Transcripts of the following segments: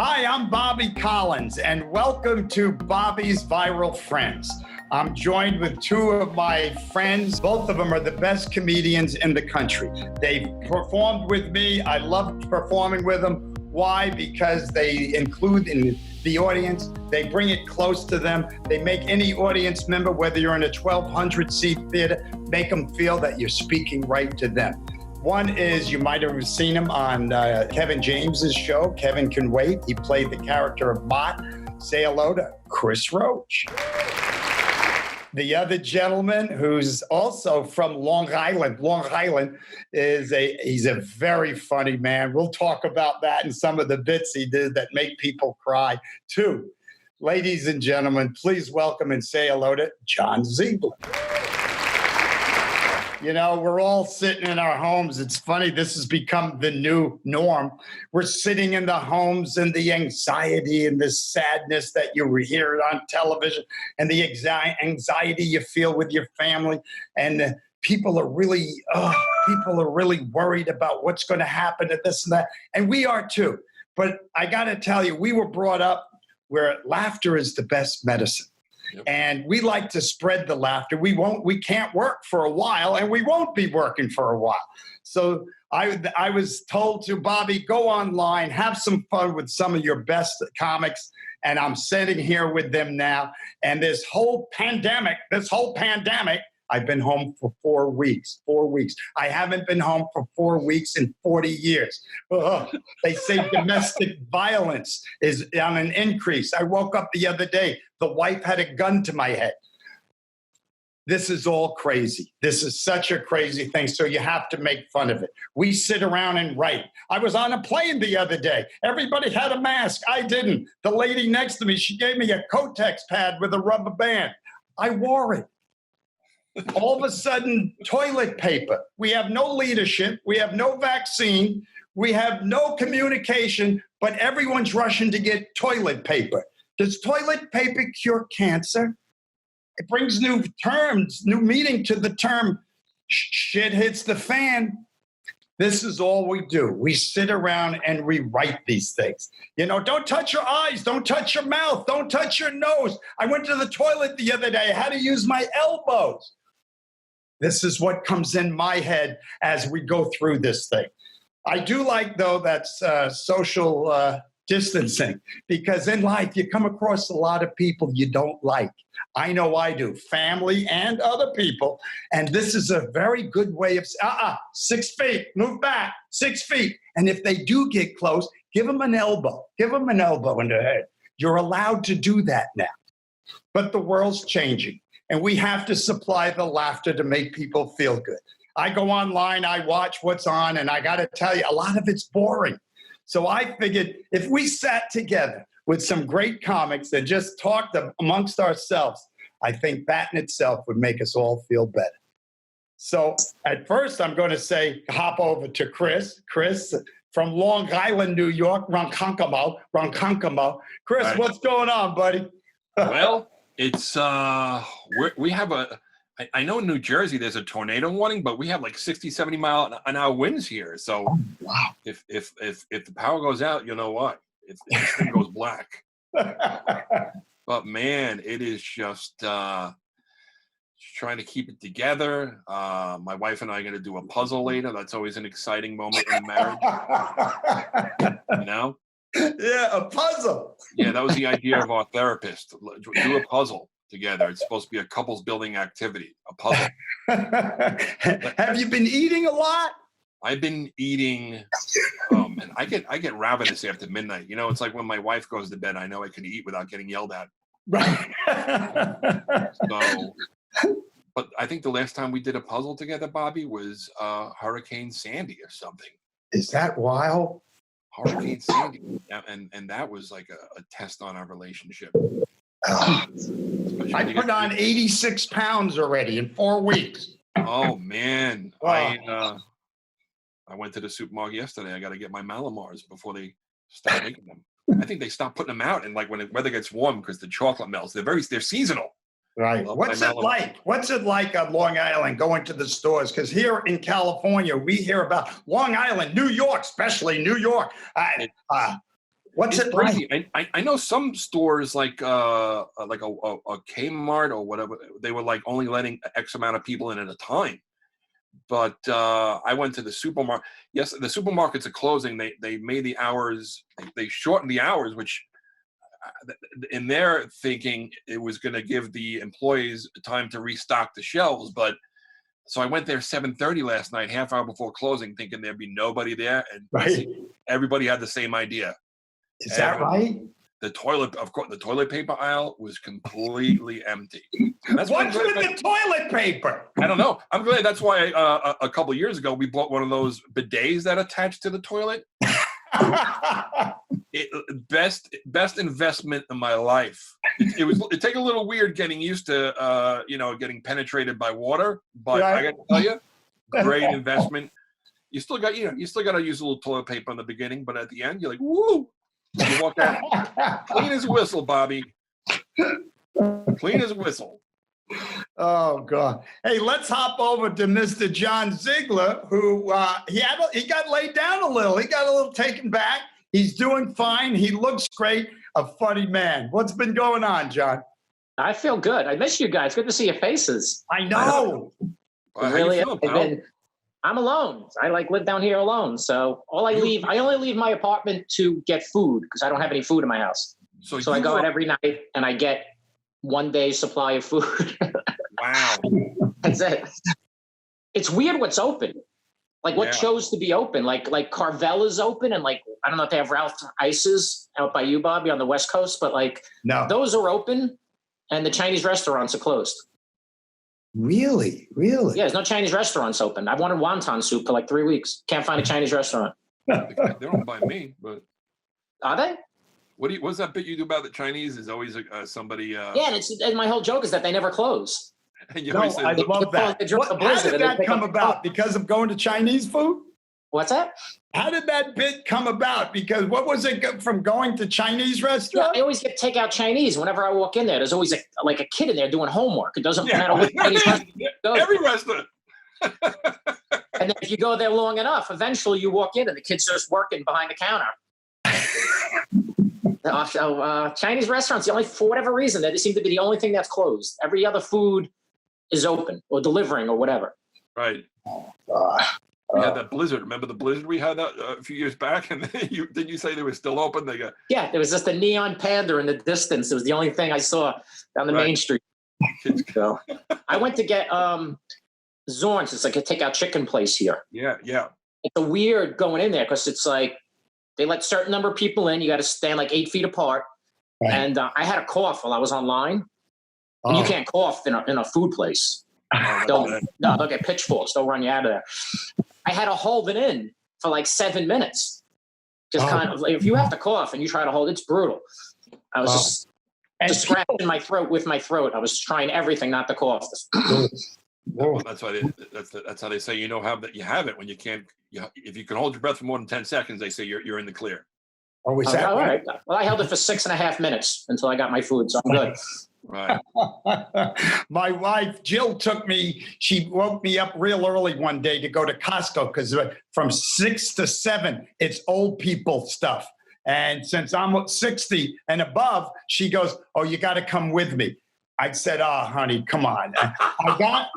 Hi, I'm Bobby Collins, and welcome to Bobby's Viral Friends. I'm joined with two of my friends. Both of them are the best comedians in the country. They've performed with me. I love performing with them. Why? Because they include in the audience. They bring it close to them. They make any audience member, whether you're in a 1,200-seat theater, make them feel that you're speaking right to them. One is, you might have seen him on Kevin James's show, Kevin Can Wait. He played the character of Mott. Say hello to Chris Roach. The other gentleman, who's also from Long Island, he's a very funny man. We'll talk about that and some of the bits he did that make people cry too. Ladies and gentlemen, please welcome and say hello to John Ziegler. You know, we're all sitting in our homes. It's funny, this has become the new norm. We're sitting in the homes, and the anxiety and the sadness that you hear on television and the anxiety you feel with your family. And people are really worried about what's going to happen to this and that. And we are too. But I got to tell you, we were brought up where laughter is the best medicine. Yep. And we like to spread the laughter. We can't work for a while, and we won't be working for a while. So I was told to, Bobby, go online, have some fun with some of your best comics. And I'm sitting here with them now. And this whole pandemic, I've been home for 4 weeks. 4 weeks. I haven't been home for 4 weeks in 40 years. They say domestic violence is on an increase. I woke up the other day. The wife had a gun to my head. This is all crazy. This is such a crazy thing. So you have to make fun of it. We sit around and write. I was on a plane the other day. Everybody had a mask. I didn't. The lady next to me, she gave me a Kotex pad with a rubber band. I wore it. All of a sudden, toilet paper. We have no leadership. We have no vaccine. We have no communication, but everyone's rushing to get toilet paper. Does toilet paper cure cancer? It brings new terms, new meaning to the term. Shit hits the fan. This is all we do. We sit around and rewrite these things. You know, don't touch your eyes. Don't touch your mouth. Don't touch your nose. I went to the toilet the other day. I had to use my elbows. This is what comes in my head as we go through this thing. I do like, though, that's social distancing, because in life you come across a lot of people you don't like. I know I do, family and other people. And this is a very good way of, 6 feet, move back, 6 feet. And if they do get close, give them an elbow. Give them an elbow in the head. You're allowed to do that now. But the world's changing. And we have to supply the laughter to make people feel good. I go online, I watch what's on, and I got to tell you, a lot of it's boring. So I figured if we sat together with some great comics and just talked amongst ourselves, I think that in itself would make us all feel better. So at first, I'm going to say, hop over to Chris. Chris from Long Island, New York, Ronkonkoma. Chris, right. What's going on, buddy? Well, it's we have I know in New Jersey there's a tornado warning, but we have like 60, 70 mile an hour winds here. So wow. If the power goes out, you know what? If this thing goes black. But man, it is just trying to keep it together. My wife and I are going to do a puzzle later. That's always an exciting moment in a marriage. You know? Yeah, a puzzle. Yeah, that was the idea of our therapist. Do a puzzle together. It's supposed to be a couples building activity, a puzzle. Have you been eating a lot? I've been eating, and I get ravenous after midnight. You know, it's like when my wife goes to bed, I know I can eat without getting yelled at. Right. So, but I think the last time we did a puzzle together, Bobby, was Hurricane Sandy or something. Is that wild? Hurricane Sandy, and that was like a test on our relationship. I put on 86 pounds already in 4 weeks. Oh man, I went to the supermarket yesterday. I got to get my Malamars before they start making them. I think they stopped putting them out, and like when the weather gets warm because the chocolate melts. They're seasonal. Right. What's it like? What's it like on Long Island going to the stores? Because here in California, we hear about Long Island, New York, especially New York. What's It's it crazy. like? I know some stores like a Kmart or whatever, they were like only letting X amount of people in at a time. But I went to the supermarket. Yes, the supermarkets are closing. They made the hours. They shortened the hours, which in their thinking it was going to give the employees time to restock the shelves. But so I went there 7:30 last night, half hour before closing, thinking there'd be nobody there, and Right. everybody had the same idea. Is that right? The toilet paper aisle was completely empty. And that's What's with the toilet paper? I don't know. I'm glad. That's why a couple of years ago we bought one of those bidets that attach to the toilet. Best investment in my life. It take a little weird getting used to getting penetrated by water, but right. I got to tell you, great investment. You still got to use a little toilet paper in the beginning, but at the end you're like, woo! You walk out clean as a whistle, Bobby. Clean as a whistle. Oh God! Hey, let's hop over to Mr. John Ziegler, who he got laid down a little. He got a little taken back. He's doing fine. He looks great. A funny man. What's been going on, John? I feel good. I miss you guys. Good to see your faces. I know. Really, I'm alone. I live down here alone. So I only leave my apartment to get food because I don't have any food in my house. So I go out every night and I get 1 day's supply of food. Wow. That's it. It's weird what's open. Like what chose to be open. Like Carvel is open, and I don't know if they have Ralph Ices out by you, Bobby, on the West Coast, but no. Those are open and the Chinese restaurants are closed. Really? Yeah, there's no Chinese restaurants open. I've wanted wonton soup for 3 weeks. Can't find a Chinese restaurant. They're owned by me, but are they? What's that bit you do about the Chinese? Is always somebody. Yeah, and my whole joke is that they never close. I love that. How did that come about? Because of going to Chinese food? What's that? How did that bit come about? Because what was it from going to Chinese restaurants? Yeah, I always get takeout Chinese. Whenever I walk in there, there's always a kid in there doing homework. It doesn't matter what Chinese restaurant you go to. Every restaurant. And then if you go there long enough, eventually you walk in and the kid's just working behind the counter. Chinese restaurants, for whatever reason, they seem to be the only thing that's closed. Every other food is open or delivering or whatever. Right. We had that blizzard. Remember the blizzard we had a few years back? And then didn't you say they were still open? Yeah, there was just a neon panda in the distance. It was the only thing I saw down the main street. So I went to get Zorn's. It's like a takeout chicken place here. Yeah. It's a weird going in there because it's they let certain number of people in. You got to stand 8 feet apart. Right. And I had a cough while I was online. And you can't cough in a food place. They'll get pitchforks. They'll run you out of there. I had to hold it in for 7 minutes. Just kind of if you have to cough and you try to hold, it's brutal. I was just scratching my throat with my throat. I was trying everything not to cough. Well, that's why that's how they say you have it when you can't. If you can hold your breath for more than 10 seconds, they say you're in the clear. Oh, is that all right? Well, I held it for 6.5 minutes until I got my food, so I'm good. Right. My wife, Jill, she woke me up real early one day to go to Costco because from 6 to 7, it's old people stuff. And since I'm 60 and above, she goes, "Oh, you got to come with me." I said, "Oh, honey, come on."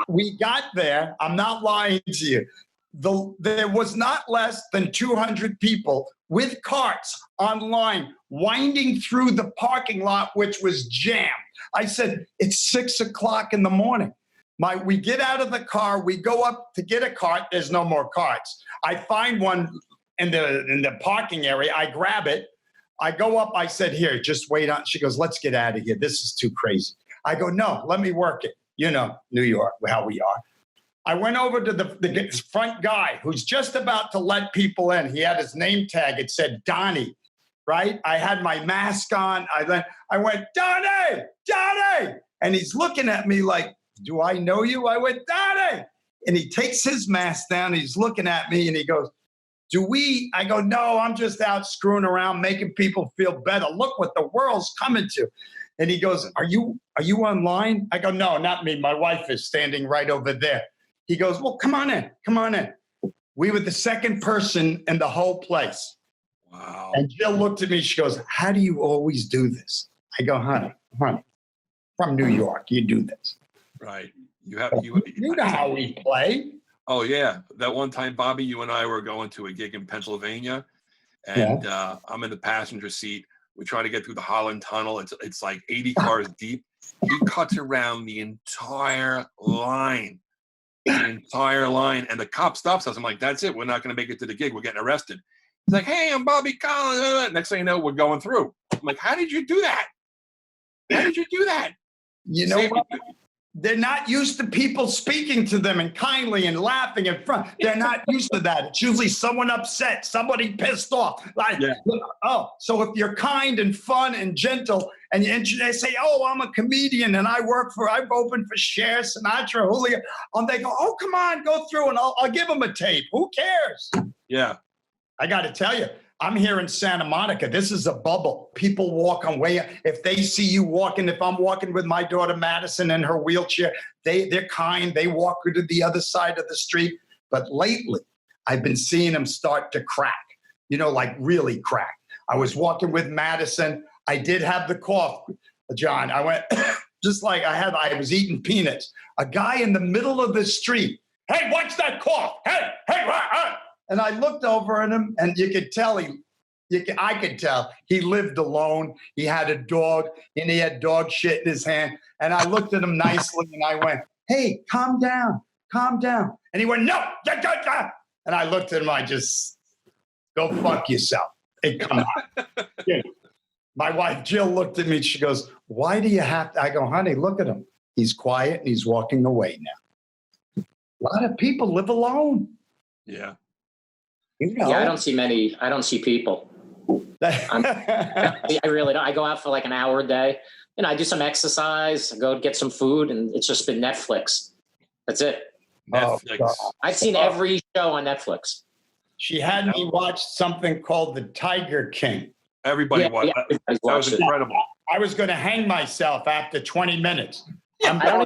We got there. I'm not lying to you. There was not less than 200 people with carts online winding through the parking lot, which was jammed. I said, "It's 6 o'clock in the morning." We get out of the car, we go up to get a cart. There's no more carts. I find one in the parking area. I grab it. I go up. I said, "Here, just wait on." She goes, "Let's get out of here. This is too crazy." I go, "No, let me work it." New York, how we are. I went over to the front guy who's just about to let people in. He had his name tag. It said Donnie, right? I had my mask on. I went, "Donnie, Donnie." And he's looking at me like, "Do I know you?" I went, "Donnie." And he takes his mask down. He's looking at me and he goes, I go, "No, I'm just out screwing around, making people feel better. Look what the world's coming to." And he goes, Are you online? I go, "No, not me. My wife is standing right over there." He goes, "Well, come on in. Come on in." We were the second person in the whole place. Wow. And Jill looked at me. She goes, "How do you always do this?" I go, honey, from New York, you do this. Right. You know how we play. Oh, yeah. That one time, Bobby, you and I were going to a gig in Pennsylvania, and I'm in the passenger seat. We try to get through the Holland Tunnel. It's like 80 cars deep. He cuts around the entire line. And the cop stops us. I'm like, that's it. We're not going to make it to the gig. We're getting arrested. He's like, hey, I'm Bobby Collins. Next thing you know, we're going through. I'm like, how did you do that? How did you do that? You know what? They're not used to people speaking to them and kindly and laughing in front. They're not used to that. It's usually someone upset, somebody pissed off. Like, so if you're kind and fun and gentle, and they say, "Oh, I'm a comedian and I've opened for Cher, Sinatra, Julio," and they go, "Oh, come on, go through and I'll give them a tape. Who cares?" Yeah. I got to tell you, I'm here in Santa Monica. This is a bubble. People walk on way. If they see you walking, if I'm walking with my daughter Madison in her wheelchair, they're kind. They walk to the other side of the street. But lately, I've been seeing them start to crack, like really crack. I was walking with Madison. I did have the cough, John. I went just like I was eating peanuts. A guy in the middle of the street. "Hey, watch that cough. Hey. And I looked over at him, and you could tell I could tell he lived alone. He had a dog, and he had dog shit in his hand. And I looked at him nicely, and I went, "Hey, calm down. And he went, "No. And I looked at him. I just, go fuck yourself. Hey, come on." My wife, Jill, looked at me. She goes, "Why do you have to?" I go, "Honey, look at him. He's quiet, and he's walking away now." A lot of people live alone. Yeah. Yeah, I don't see people. I really don't. I go out for like an hour a day, and I do some exercise. I go get some food, and it's just been Netflix. That's it. Netflix. I've seen every show on Netflix. She had me watch something called The Tiger King. Everybody watched that. That was incredible. I was going to hang myself after 20 minutes. I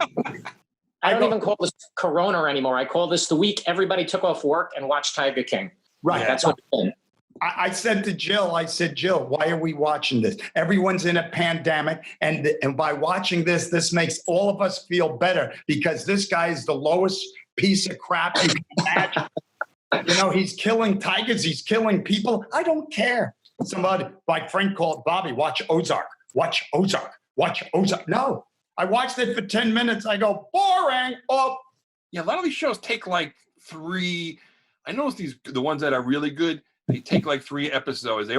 don't even call this Corona anymore. I call this the week everybody took off work and watched Tiger King. Right. That's what it's been. I said to Jill, "Jill, why are we watching this? Everyone's in a pandemic. And by watching this makes all of us feel better because this guy is the lowest piece of crap you can imagine. He's killing tigers. He's killing people. I don't care." My friend called Bobby, watch Ozark. No, I watched it for 10 minutes. I go, boring. Oh, yeah. A lot of these shows take like 3. I notice the ones that are really good, they take like 3 episodes.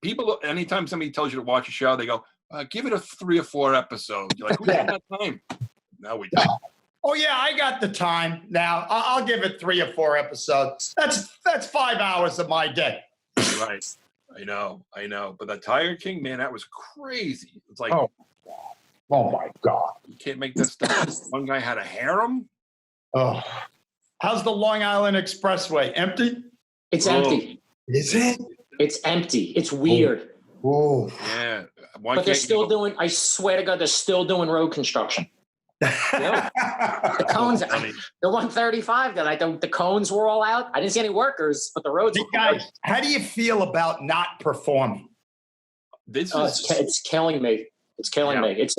People, anytime somebody tells you to watch a show, they go, give it a 3 or 4 episodes. You're like, who's got that time? No, we don't. Oh yeah, I got the time now. I'll give it 3 or 4 episodes. That's 5 hours of my day. Right. I know. But the Tiger King, man, that was crazy. It's like, oh my God, you can't make that stuff. One guy had a harem. Oh. How's the Long Island Expressway? Empty? It's empty. Is it? It's empty. It's weird. Oh. Yeah. But they're still I swear to God, they're still doing road construction. The cones, the 135 the cones were all out. I didn't see any workers, but the roads were guys, how do you feel about not performing? It's killing me. It's killing me. It's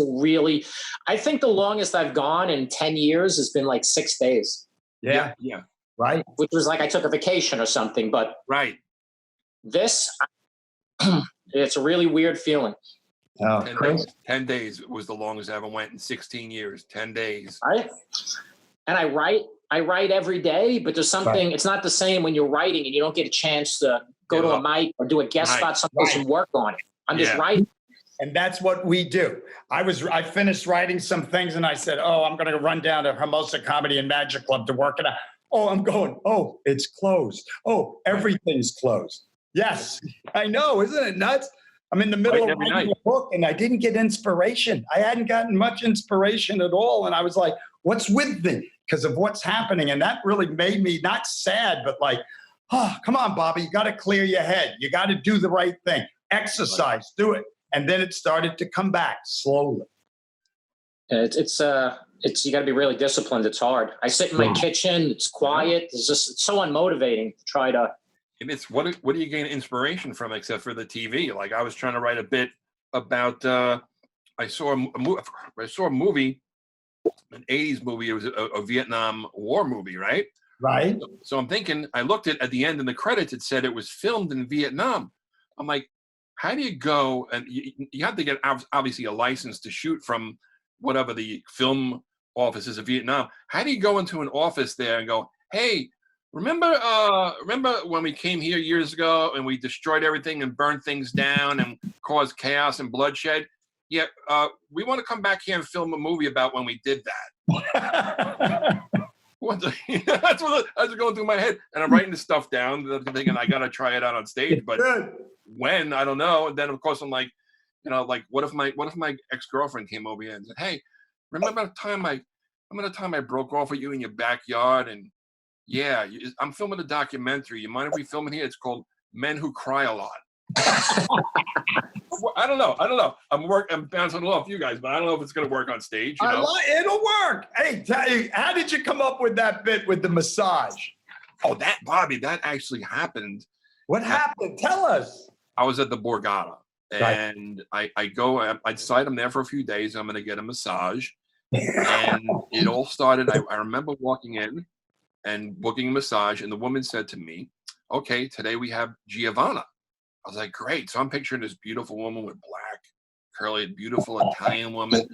I think the longest I've gone in 10 years has been like 6 days. Yeah. Right. Which was like I took a vacation or something, but this, it's a really weird feeling. 10 days was the longest I ever went in 16 years. 10 days. Right. And I write every day, but there's something, it's not the same when you're writing and you don't get a chance to go to a mic or do a guest spot, someplace and work on it. I'm just writing. And that's what we do. I finished writing some things and I said, I'm going to run down to Hermosa Comedy and Magic Club to work it out. I'm going, it's closed. Everything's closed. Yes, I know. Isn't it nuts? I'm in the middle of writing a book and I didn't get inspiration. I hadn't gotten much inspiration at all. And I was like, what's with me? Because of what's happening. And that really made me not sad, but like, come on, Bobby, you got to clear your head. You got to do the right thing. Exercise, do it. And then it started to come back slowly. It's you got to be really disciplined. It's hard. I sit in my kitchen. It's quiet. It's so unmotivating to try to And it's what do you gain inspiration from except for the TV? Like I was trying to write a bit about I saw a movie, an 80s movie. It was a Vietnam War movie, right? Right. So I'm thinking, I looked at the end in the credits, it said it was filmed in Vietnam. I'm like, how do you go? And you have to get obviously a license to shoot from whatever the film office is in Vietnam. How do you go into an office there and go, hey, remember when we came here years ago and we destroyed everything and burned things down and caused chaos and bloodshed? Yeah, we want to come back here and film a movie about when we did that. That's what I was going through my head, and I'm writing this stuff down, thinking I gotta try it out on stage, but when, I don't know. And then of course I'm like, like what if my ex-girlfriend came over here and said, hey, remember the time I broke off with you in your backyard? And yeah, I'm filming a documentary. You mind if we film it here? It's called Men Who Cry a Lot. I don't know. I'm bouncing it off you guys, but I don't know if it's going to work on stage. It'll work. Hey, how did you come up with that bit with the massage? Oh, Bobby, that actually happened. What happened? Tell us. I was at the Borgata, and I decide I'm there for a few days. I'm going to get a massage, and it all started. I remember walking in and booking a massage, and the woman said to me, "Okay, today we have Giovanna." I was like, great. So I'm picturing this beautiful woman with black, curly, beautiful Italian woman.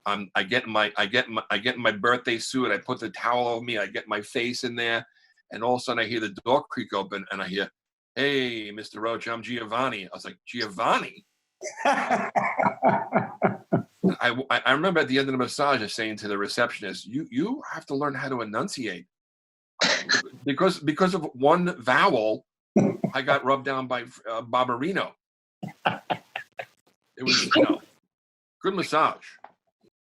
I get my birthday suit. I put the towel over me. I get my face in there, and all of a sudden I hear the door creak open, and I hear, "Hey, Mr. Roach, I'm Giovanni." I was like, Giovanni? I remember at the end of the massage, I saying to the receptionist, "You have to learn how to enunciate, because of one vowel." I got rubbed down by Barbarino. It was, good massage.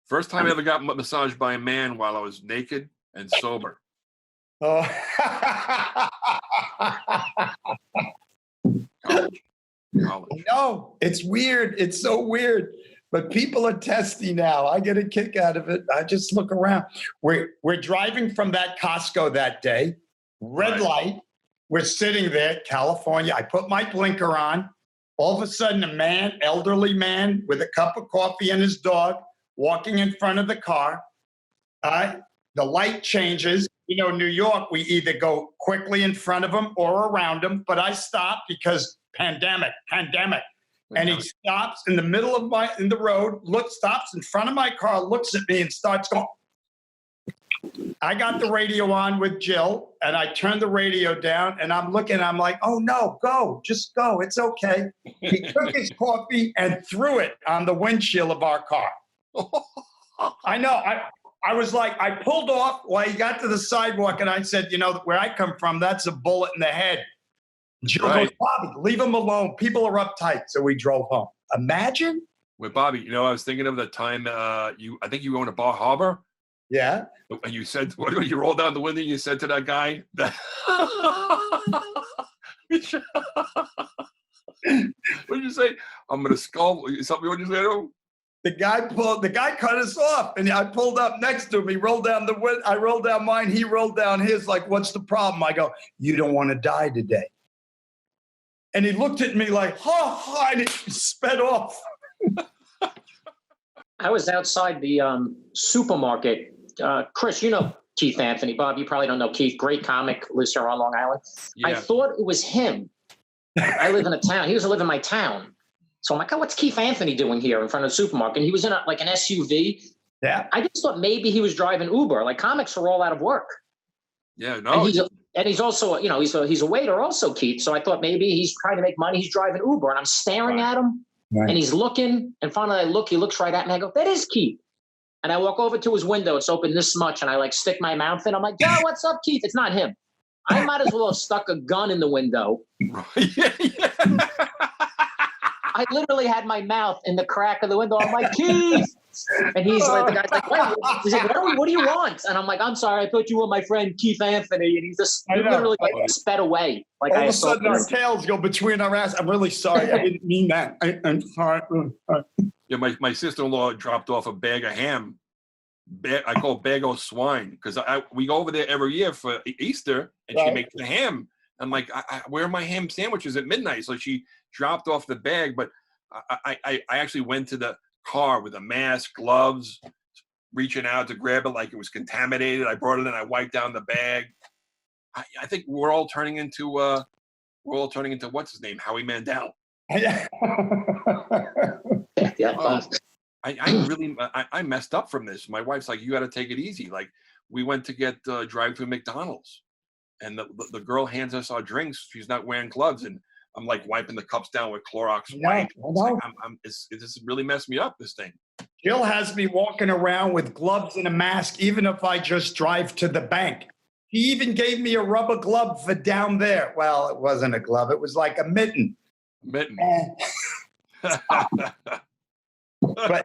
First time I ever got massaged by a man while I was naked and sober. Oh. College. No, it's weird. It's so weird. But people are testy now. I get a kick out of it. I just look around. We're driving from that Costco that day. Red light. We're sitting there, California. I put my blinker on. All of a sudden, a man, elderly man, with a cup of coffee and his dog, walking in front of the car. The light changes. New York, we either go quickly in front of him or around him. But I stopped because pandemic. And he stops in the middle of the road, stops in front of my car, looks at me and starts going. I got the radio on with Jill, and I turned the radio down, and I'm looking, I'm like, oh no, just go. It's okay. He took his coffee and threw it on the windshield of our car. I know. I was like, I pulled off while he got to the sidewalk, and I said, where I come from, that's a bullet in the head. Jill goes, Bobby, leave him alone. People are uptight. So we drove home. Imagine. With Bobby, I was thinking of the time I think you were going to Bar Harbor. Yeah. And you said, when you rolled down the window, you said to that guy, what did you say? I'm going to skull. Something, what did you say to him? The guy cut us off, and I pulled up next to him. He rolled down the window. I rolled down mine. He rolled down his. Like, what's the problem? I go, you don't want to die today. And he looked at me like, ha, and he sped off. I was outside the supermarket. Chris, Keith Anthony. Bob, you probably don't know Keith. Great comic, lives here on Long Island. Yeah. I thought it was him. I live in a town. He was living in my town. So I'm like, oh, what's Keith Anthony doing here in front of the supermarket? And he was in an SUV. Yeah. I just thought maybe he was driving Uber. Like, comics are all out of work. Yeah, no. And he's also, he's a waiter also, Keith. So I thought maybe he's trying to make money. He's driving Uber. And I'm staring at him. Right. And he's looking. And finally I look. He looks right at me. I go, that is Keith. And I walk over to his window. It's open this much. And I stick my mouth in. I'm like, yo, what's up, Keith? It's not him. I might as well have stuck a gun in the window. Yeah. I literally had my mouth in the crack of the window. I'm like, Keith. And he's like, the guy's like, wait. He's like, what do you want? And I'm like, I'm sorry. I thought you were my friend, Keith Anthony. And he just literally sped away. Like, all of a sudden, our tails go between our ass. I'm really sorry. I didn't mean that. I'm sorry. Yeah, my sister-in-law dropped off a bag of ham. I call it bag of swine because we go over there every year for Easter, and she makes the ham. I'm like, where are my ham sandwiches at midnight? So she dropped off the bag, but I actually went to the car with a mask, gloves, reaching out to grab it like it was contaminated. I brought it in, I wiped down the bag. I think we're all turning into what's his name, Howie Mandel. Yeah. I messed up from this. My wife's like, you got to take it easy. Like, we went to get drive-through McDonald's, and the girl hands us our drinks. She's not wearing gloves, and I'm like wiping the cups down with Clorox wipe. Like, this really messed me up, this thing. Jill has me walking around with gloves and a mask, even if I just drive to the bank. He even gave me a rubber glove for down there. Well, it wasn't a glove. It was like a mitten. Mitten. But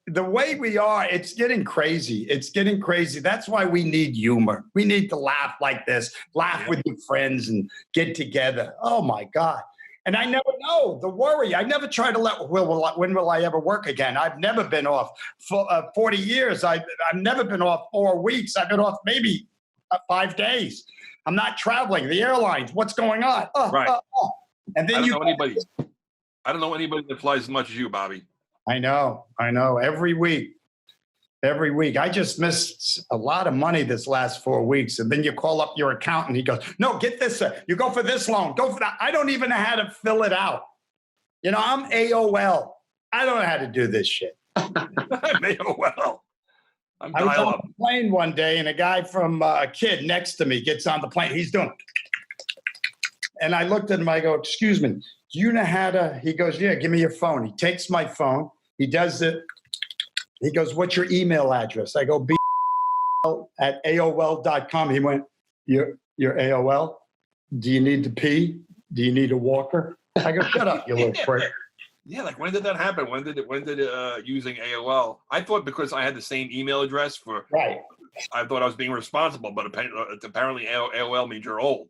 the way we are, it's getting crazy. It's getting crazy. That's why we need humor. We need to laugh like this, laugh with your friends and get together. Oh, my God. And I never know the worry. I never try to when will I ever work again? I've never been off for 40 years. I've never been off 4 weeks. I've been off maybe 5 days. I'm not traveling. The airlines, what's going on? Right. And then I don't know anybody that flies as much as you, Bobby. I know. Every week. I just missed a lot of money this last 4 weeks. And then you call up your accountant. He goes, no, get this. You go for this loan. Go for that. I don't even know how to fill it out. You know, I'm AOL. I don't know how to do this shit. I'm AOL. I was on the plane one day, and a guy from a kid next to me gets on the plane. He's doing, and I looked at him. I go, excuse me, do you know how to? He goes, yeah, give me your phone. He takes my phone. He does it. He goes, what's your email address? I go, at AOL.com. He went, you're AOL? Do you need to pee? Do you need a walker? I go, shut up, you little prick. Yeah, like when did that happen? When did using AOL? I thought because I had the same email address for right. I thought I was being responsible, but apparently AOL means you're old.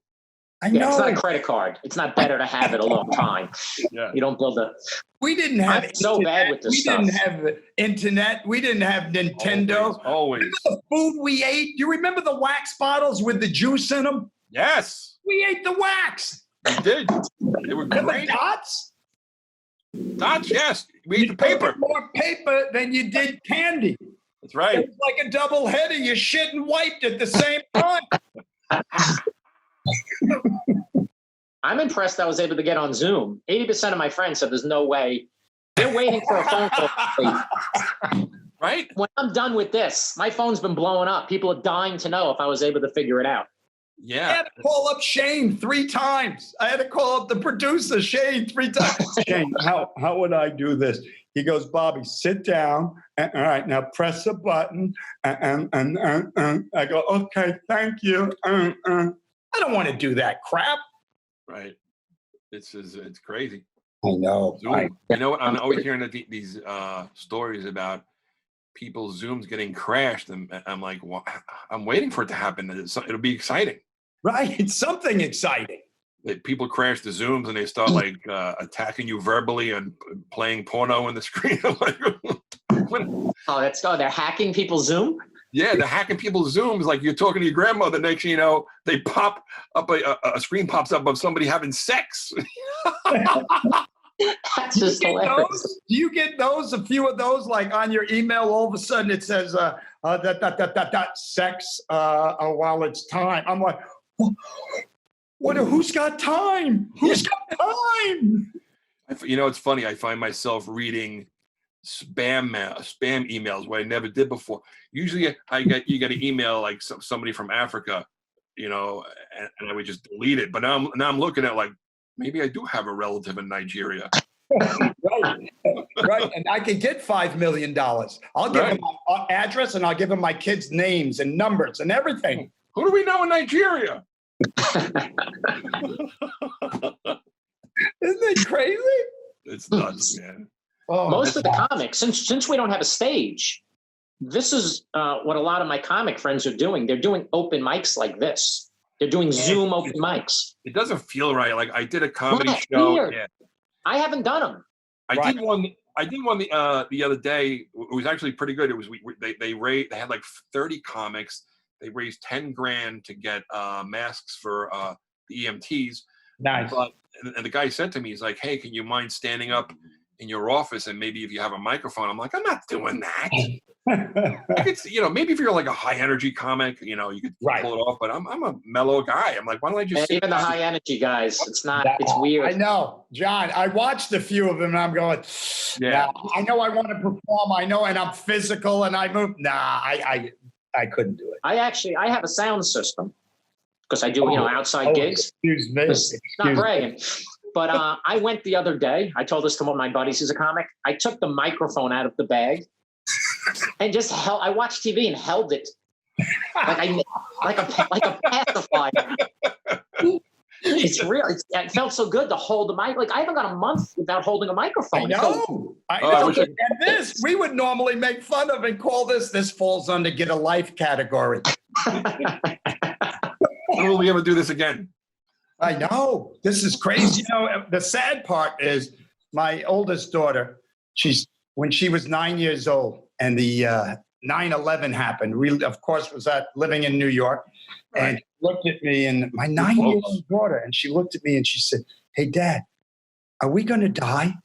I know. It's not a credit card. It's not better to have it a long time. Yeah. You don't build a. We didn't have. I'm so bad with this stuff. We didn't have internet. We didn't have Nintendo. Always. Remember the food we ate? Do you remember the wax bottles with the juice in them? Yes. We ate the wax. We did. They were great. The dots? Dots, yes. We ate the You paper. put more paper than you did candy. That's right. It was like a double header. You shit and wiped at the same time. I'm impressed I was able to get on Zoom. 80% of my friends said there's no way. They're waiting for a phone call. Right? When I'm done with this, my phone's been blowing up. People are dying to know if I was able to figure it out. Yeah. I had to call up Shane 3 times. I had to call up the producer, Shane, 3 times. Shane, how would I do this? He goes, Bobby, sit down. All right, now press a button. I go, okay, thank you. I don't want to do that crap. Right. It's crazy. I know. Zoom. You know what? I'm always hearing these stories about people's Zooms getting crashed, and I'm like, well, I'm waiting for it to happen. It'll be exciting. Right. It's something exciting. That people crash the Zooms and they start like attacking you verbally and playing porno on the screen. They're hacking people's Zoom? Yeah, they're hacking people's Zooms. Like you're talking to your grandmother, next thing you know, they pop up, a screen pops up of somebody having sex. That's just hilarious. Do you get those? A few of those, like on your email, all of a sudden it says sex while it's time. I'm like, who's got time? Who's got time? You know, it's funny. I find myself reading spam emails what I never did before. Usually you get an email like somebody from Africa, you know, and I would just delete it. But now I'm looking at like, maybe I do have a relative in Nigeria. Right. And I can get $5 million. I'll give him my address and I'll give him my kids' names and numbers and everything. Who do we know in Nigeria? Isn't it crazy? It's nuts, man. Oh, most of the comics, since we don't have a stage, this is what a lot of my comic friends are doing. They're doing open mics like this. They're doing Zoom open mics. It doesn't feel right. Like I did a comedy That's show. weird. Yeah. I haven't done them. I did one the other day. It was actually pretty good. It was they had like 30 comics. They raised $10,000 to get masks for the EMTs. Nice. But and the guy said to me, he's like, "Hey, can you mind standing up in your office and maybe if you have a microphone?" I'm like, "I'm not doing that." I could, maybe if you're like a high energy comic, you could pull it off. But I'm a mellow guy. I'm like, why don't I just? Even the high energy guys, it's weird. I know, John. I watched a few of them, and I'm going, yeah. Nah, I know I want to perform. I know, and I'm physical, and I move. Nah, I couldn't do it. I have a sound system because I do outside gigs. Excuse me. Not bragging. But I went the other day. I told this to one of my buddies who's a comic. I took the microphone out of the bag and just I watched TV and held it like a pacifier. It's real. It felt so good to hold the mic. Like I haven't got a month without holding a microphone. I know. And this we would normally make fun of and call this falls under get a life category. When will we ever do this again? I know. This is crazy. The sad part is my oldest daughter, when she was 9 years old and the 9/11 happened, we, of course, was living in New York. Right. And she looked at me, and my 9-year-old daughter, and she looked at me and she said, "Hey, Dad, are we going to die?"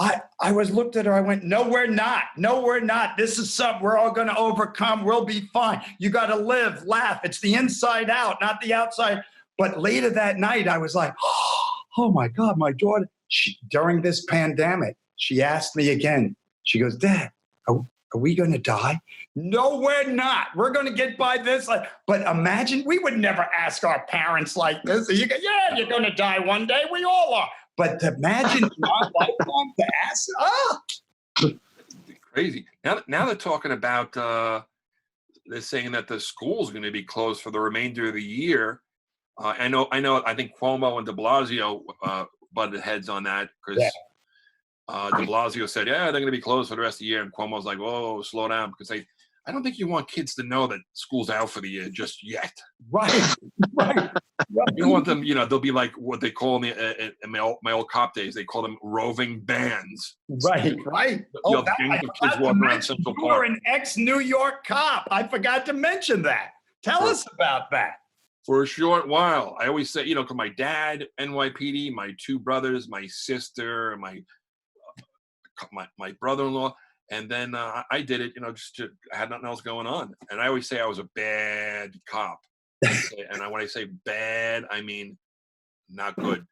I looked at her. I went, "No, we're not. No, we're not. This is something we're all going to overcome. We'll be fine. You got to live, laugh. It's the inside out, not the outside." But later that night, I was like, "Oh my God, my daughter." During this pandemic, she asked me again. She goes, "Dad, are we going to die?" "No, we're not. We're going to get by this." But imagine, we would never ask our parents like this. You go, "Yeah, you're going to die one day. We all are." But imagine in our lifetime to ask. Crazy. Now they're talking about, they're saying that the school's going to be closed for the remainder of the year. I know. I think Cuomo and de Blasio butted heads on that because de Blasio said, "Yeah, they're going to be closed for the rest of the year," and Cuomo's like, "Whoa, slow down," because I don't think you want kids to know that school's out for the year just yet. Right. You don't want them. They'll be like what they call in my old cop days. They call them roving bands. Right. Gangs of kids walking around Central Park. You were an ex-New York cop. I forgot to mention that. Tell us about that. For a short while. I always say, because my dad, NYPD, my two brothers, my sister, my brother-in-law, and then I did it, just I had nothing else going on. And I always say I was a bad cop. And when I say bad, I mean not good.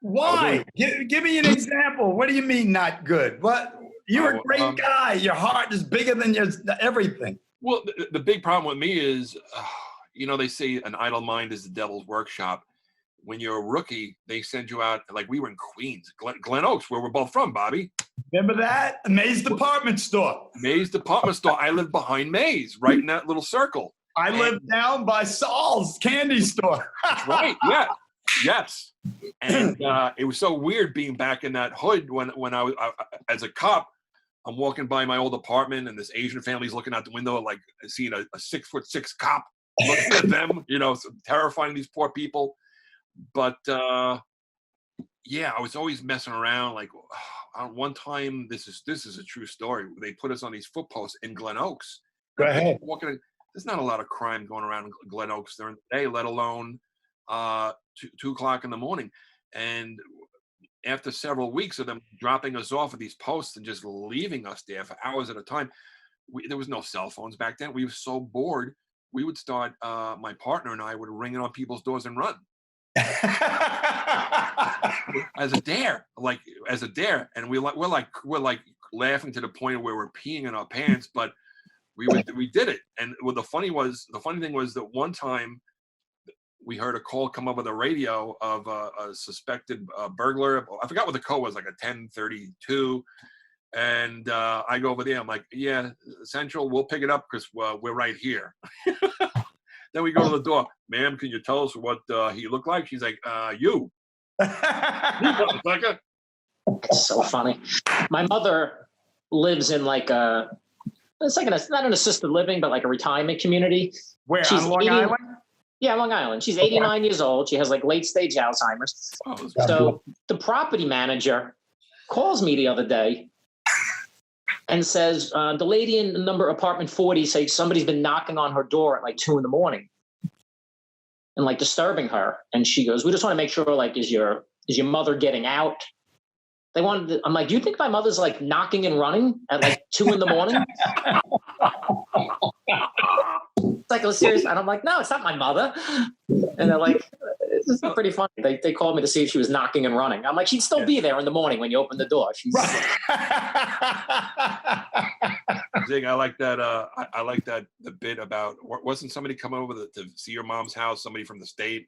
Why? Give me an example. What do you mean not good? What? You're a great guy. Your heart is bigger than your everything. Well, the big problem with me is, they say an idle mind is the devil's workshop. When you're a rookie, they send you out, like we were in Queens, Glen Oaks, where we're both from, Bobby. Remember that? Mays Department Store. Mays Department Store. I lived behind Mays, right in that little circle. I lived down by Saul's candy store. Right, yeah. Yes. And it was so weird being back in that hood when I was, as a cop, I'm walking by my old apartment and this Asian family's looking out the window, like seeing a 6'6" cop looking at them, so terrifying these poor people. But I was always messing around. Like one time, this is a true story. They put us on these foot posts in Glen Oaks. Go ahead. There's not a lot of crime going around in Glen Oaks during the day, let alone 2 o'clock in the morning. And after several weeks of them dropping us off at these posts and just leaving us there for hours at a time, there was no cell phones back then. We were so bored. We would start, my partner and I would ring it on people's doors and run. as a dare. And we're like laughing to the point where we're peeing in our pants, but we did it. And the funny thing was that one time we heard a call come over the radio of a suspected burglar. I forgot what the code was, like a 1032. And I go over there. I'm like, "Yeah, Central, we'll pick it up because we're right here." Then we go to the door. "Ma'am, can you tell us what he looked like?" She's like, "You." It's so funny. My mother lives in it's like not an assisted living, but like a retirement community. Where, on Long Island? Yeah, Long Island. She's 89 years old. She has late stage Alzheimer's. Oh, so the property manager calls me the other day and says, the lady in number apartment 40 says somebody's been knocking on her door at 2 a.m. and like disturbing her. And she goes, we just want to make sure, like, is your mother getting out? I'm like, do you think my mother's like knocking and running at like 2 a.m? It's like, oh, serious? And I'm like, no, it's not my mother. And they're like, it's pretty funny. They called me to see if she was knocking and running. I'm like, she'd still be there in the morning when you open the door. She's Zig, I like that. I like that the bit about wasn't somebody coming over to see your mom's house? Somebody from the state.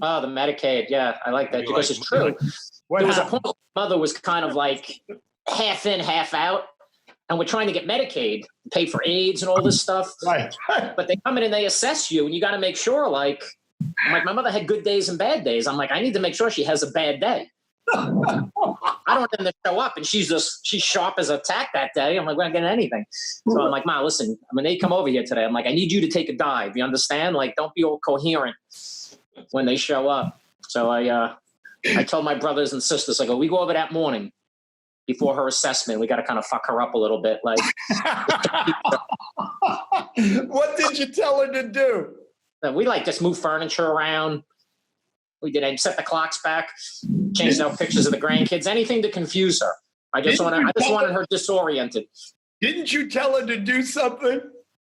Oh, the Medicaid. Yeah, I like that because it's true. There was a point where my mother was kind of like half in, half out. And we're trying to get Medicaid, pay for AIDS and all this stuff. Right. But they come in and they assess you, and you got to make sure, like, I'm like, my mother had good days and bad days. I'm like, I need to make sure she has a bad day. I don't want them to show up and she's sharp as a tack that day. I'm like, we're not getting anything. So I'm like, Ma, listen, when they come over here today, I'm like, I need you to take a dive. You understand? Like, don't be all coherent when they show up. So I told my brothers and sisters, I go, we go over that morning before her assessment. We got to kind of fuck her up a little bit. Like, what did you tell her to do? We like just move furniture around. We did set the clocks back, changed out pictures of the grandkids, anything to confuse her. I just wanted her disoriented. Didn't you tell her to do something?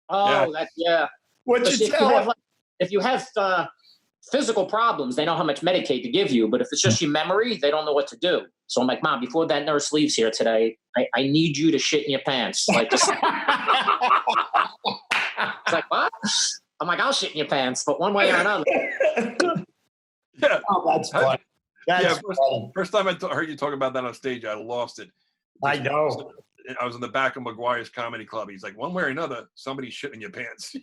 Oh, yeah. What'd you tell her? If you have physical problems, they know how much Medicaid to give you. But if it's just your memory, they don't know what to do. So I'm like, Mom, before that nurse leaves here today, I need you to shit in your pants. Like, just... It's like, what? I'm like, I'll shit in your pants, but one way or another. Yeah. Oh, that's funny. First time I heard you talk about that on stage, I lost it. I know. I was in the back of McGuire's Comedy Club. He's like, one way or another, somebody's shitting in your pants. He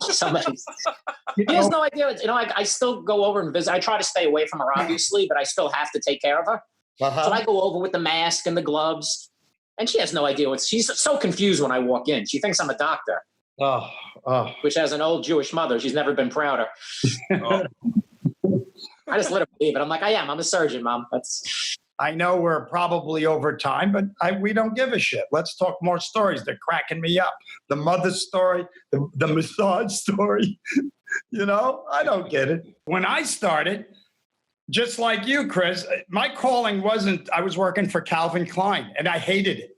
has no idea. You know, I still go over and visit. I try to stay away from her, obviously, but I still have to take care of her. Uh-huh. So I go over with the mask and the gloves, and she has no idea she's so confused when I walk in. She thinks I'm a doctor. Oh. Which, as an old Jewish mother, she's never been prouder. Oh. I just let her believe it. I'm like, I'm a surgeon, Mom. I know we're probably over time, but we don't give a shit. Let's talk more stories. They're cracking me up. The mother story, the massage story. You know, I don't get it. When I started, just like you, Chris, my calling wasn't, I was working for Calvin Klein and I hated it.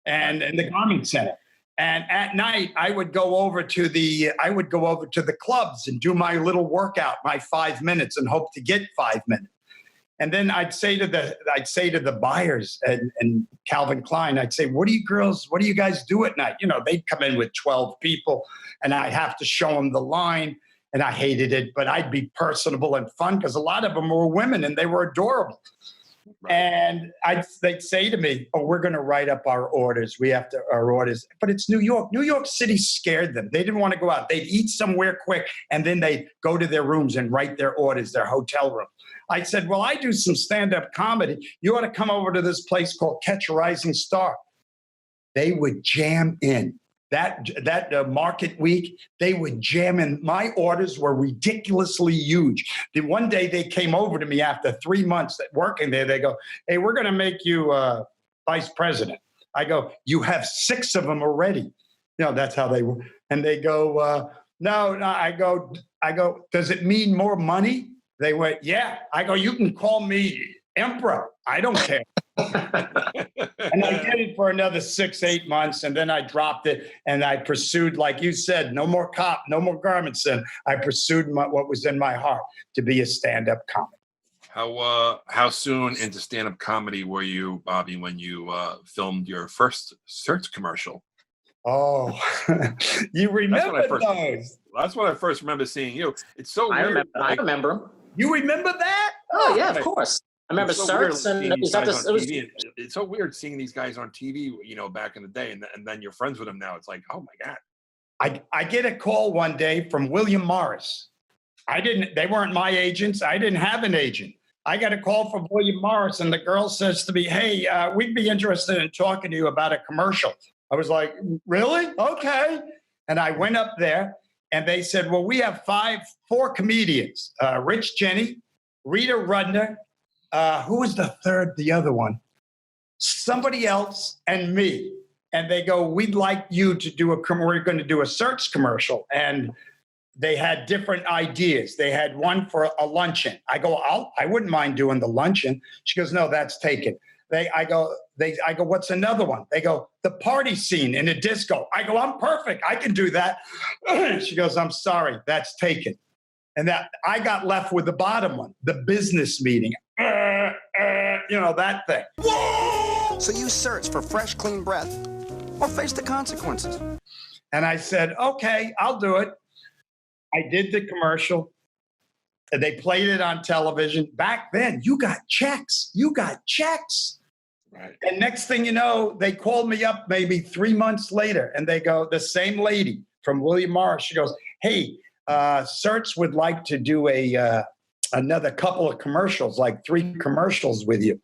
And in the garment center. And at night, I would go over to the clubs and do my little workout, my 5 minutes, and hope to get 5 minutes. And then I'd say to the buyers and Calvin Klein, I'd say, what do you guys do at night? You know, they'd come in with 12 people and I'd have to show them the line. And I hated it, but I'd be personable and fun because a lot of them were women and they were adorable. Right. And they'd say to me, oh, we're going to write up our orders. Our orders. But it's New York. New York City scared them. They didn't want to go out. They'd eat somewhere quick, and then they'd go to their rooms and write their orders, their hotel room. I said, well, I do some stand-up comedy. You ought to come over to this place called Catch a Rising Star. They would jam in. That market week, they would jam in. My orders were ridiculously huge. The one day they came over to me after 3 months working there, they go, hey, we're going to make you vice president. I go, you have 6 of them already. You know, that's how they were. And they go, no, I go, does it mean more money? They went, yeah. I go, you can call me emperor. I don't care. And I did it for another 6-8 months, and then I dropped it, and I pursued, like you said, no more cop, no more garments. And I pursued what was in my heart, to be a stand-up comic. How soon into stand-up comedy were you, Bobby, when you filmed your first search commercial? Oh, you remember those? That's when I first remember seeing you. It's so weird. I remember them. You remember that? Oh yeah, of course. I remember Certs, and it's so weird seeing these guys on TV, you know, back in the day, and then you're friends with them now. It's like, oh my God. I get a call one day from William Morris. They weren't my agents. I didn't have an agent. I got a call from William Morris, and the girl says to me, hey, we'd be interested in talking to you about a commercial. I was like, really? Okay. And I went up there, and they said, well, we have 4 comedians, Rich Jenny, Rita Rudner, who was the other one? Somebody else and me. And they go, we'd like you to we're going to do a search commercial. And they had different ideas. They had one for a luncheon. I go, I wouldn't mind doing the luncheon. She goes, no, that's taken. I go, what's another one? They go, the party scene in a disco. I go, I'm perfect. I can do that. She goes, I'm sorry, that's taken. And that I got left with the bottom one, the business meeting. That thing. Whoa! So you search for fresh, clean breath or face the consequences. And I said, okay, I'll do it. I did the commercial. They played it on television. Back then, you got checks. Right. And next thing you know, they called me up maybe 3 months later, and they go, the same lady from William Morris, she goes, hey, Certs would like to do another couple of commercials, like 3 commercials with you.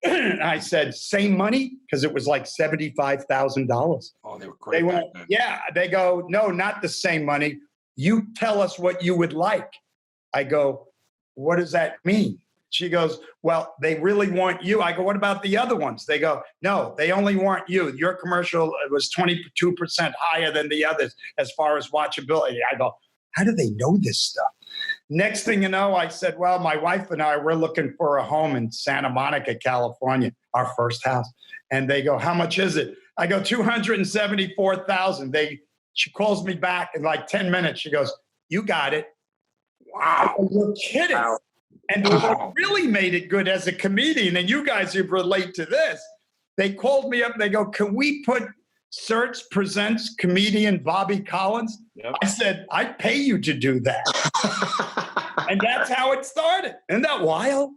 And I said, same money? Because it was like $75,000. Oh, they were great. They went, yeah. They go, no, not the same money. You tell us what you would like. I go, what does that mean? She goes, well, they really want you. I go, what about the other ones? They go, no, they only want you. Your commercial was 22% higher than the others as far as watchability. I go, how do they know this stuff? Next thing you know, I said, well, my wife and I, we're looking for a home in Santa Monica, California, our first house. And they go, how much is it? I go, $274,000. She calls me back in like 10 minutes. She goes, you got it. Wow. Go, you're kidding. Wow. And what really made it good as a comedian, and you guys who relate to this, they called me up and they go, can we put Certs presents comedian Bobby Collins? Yep. I said, I'd pay you to do that. And that's how it started. Isn't that wild?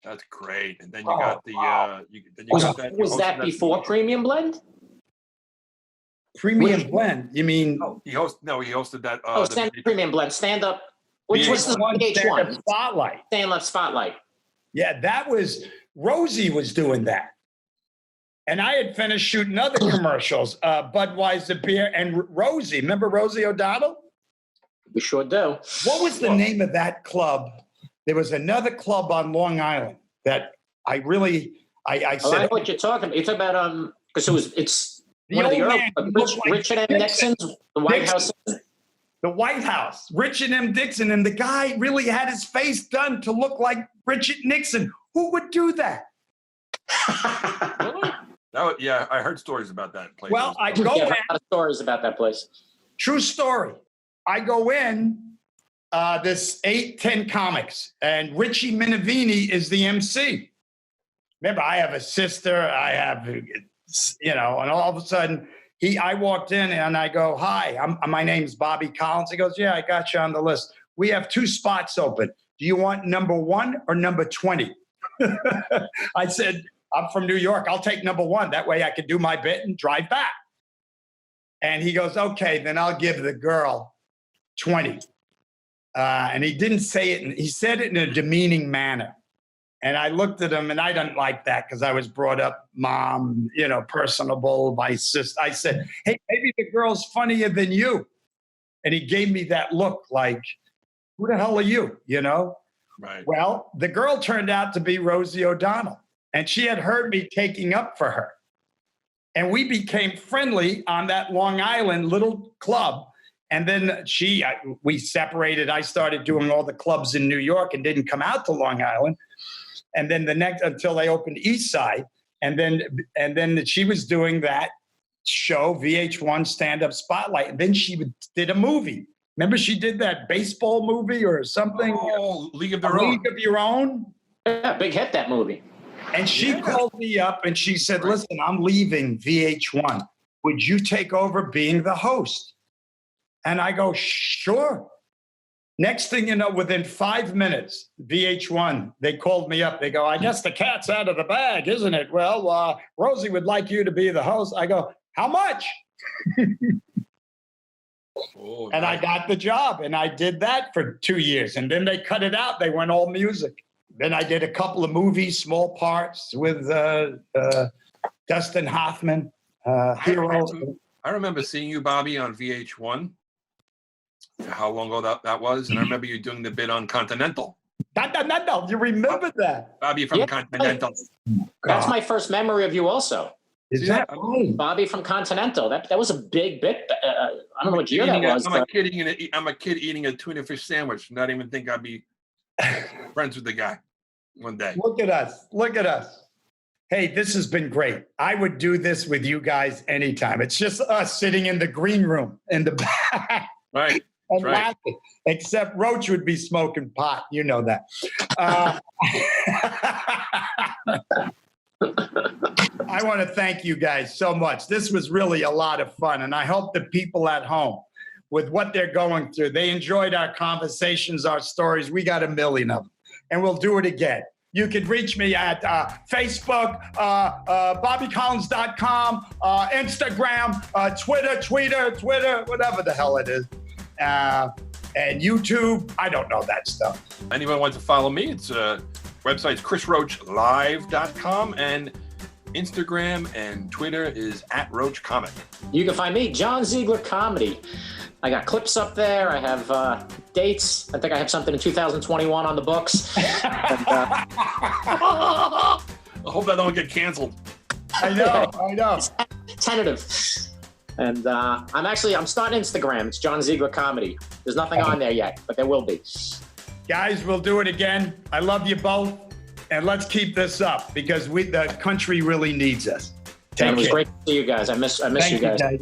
That's great. And then you got the was that before Premium Blend? Premium Blend? You mean? Oh, he hosted that. Premium Blend, stand up. Which was the VH1 Spotlight. Stand-up Spotlight. Yeah, that was Rosie was doing that. And I had finished shooting other commercials, Budweiser beer and Rosie. Remember Rosie O'Donnell? We sure do. What was the name of that club? There was another club on Long Island that I said. I know what you're talking about. You're talking about because it's one of the early Richard M. Nixon's, the White House. The White House, Richard M. Nixon, and the guy really had his face done to look like Richard Nixon. Who would do that? Really? No, yeah, I heard stories about that place. Well, I go in. A lot of stories about that place. True story. I go in, this 8-10 comics, and Richie Minervini is the MC. Remember, I have a sister. I have, and all of a sudden, I walked in and I go, hi, my name's Bobby Collins. He goes, yeah, I got you on the list. We have 2 spots open. Do you want number 1 or number 20? I said, I'm from New York. I'll take number 1. That way I can do my bit and drive back. And he goes, okay, then I'll give the girl 20. And he didn't say it. He said it in a demeaning manner. And I looked at him, and I didn't like that because I was brought up, mom, personable, my sister. I said, hey, maybe the girl's funnier than you. And he gave me that look like, who the hell are you, Right. Well, the girl turned out to be Rosie O'Donnell, and she had heard me taking up for her. And we became friendly on that Long Island little club. And then we separated. I started doing all the clubs in New York and didn't come out to Long Island. And then until they opened East Side, and then she was doing that show, VH1 Stand-Up Spotlight, and then she did a movie. Remember, she did that baseball movie or something. Oh, League of Their Own. League of Your Own. Yeah, big hit, that movie. And she called me up and she said, "Listen, I'm leaving VH1. Would you take over being the host?" And I go, "Sure." Next thing you know, within 5 minutes, VH1, they called me up. They go, "I guess the cat's out of the bag, isn't it? Well, Rosie would like you to be the host." I go, "How much?" Oh, and nice. I got the job, and I did that for 2 years. And then they cut it out. They went all music. Then I did a couple of movies, small parts with Dustin Hoffman, Hero. I remember seeing you, Bobby, on VH1. How long ago that was? And I remember you doing the bit on Continental. Continental, you remember that? Bobby from Continental. That's my first memory of you also. Is See that that? right? Bobby from Continental. That was a big bit. I don't know what year that was. I'm a kid eating a tuna fish sandwich. Not even think I'd be friends with the guy one day. Look at us. Look at us. Hey, this has been great. I would do this with you guys anytime. It's just us sitting in the green room in the back. Right. And Right. laughing. Except Roach would be smoking pot. You know that. I want to thank you guys so much. This was really a lot of fun. And I hope the people at home, with what they're going through, they enjoyed our conversations, our stories. We got 1 million of them. And we'll do it again. You can reach me at Facebook, BobbyCollins.com, Instagram, Twitter, whatever the hell it is. And YouTube. I don't know that stuff. Anyone wants to follow me? It's website's chrisroachlive.com, and Instagram and Twitter is @RoachComic. You can find me, John Ziegler Comedy. I got clips up there. I have dates. I think I have something in 2021 on the books. And, I hope that don't get canceled. I know. tentative. And I'm starting Instagram. It's John Ziegler Comedy. There's nothing on there yet, but there will be. Guys, we'll do it again. I love you both. And let's keep this up because the country really needs us. It was great to see you guys. I miss you guys.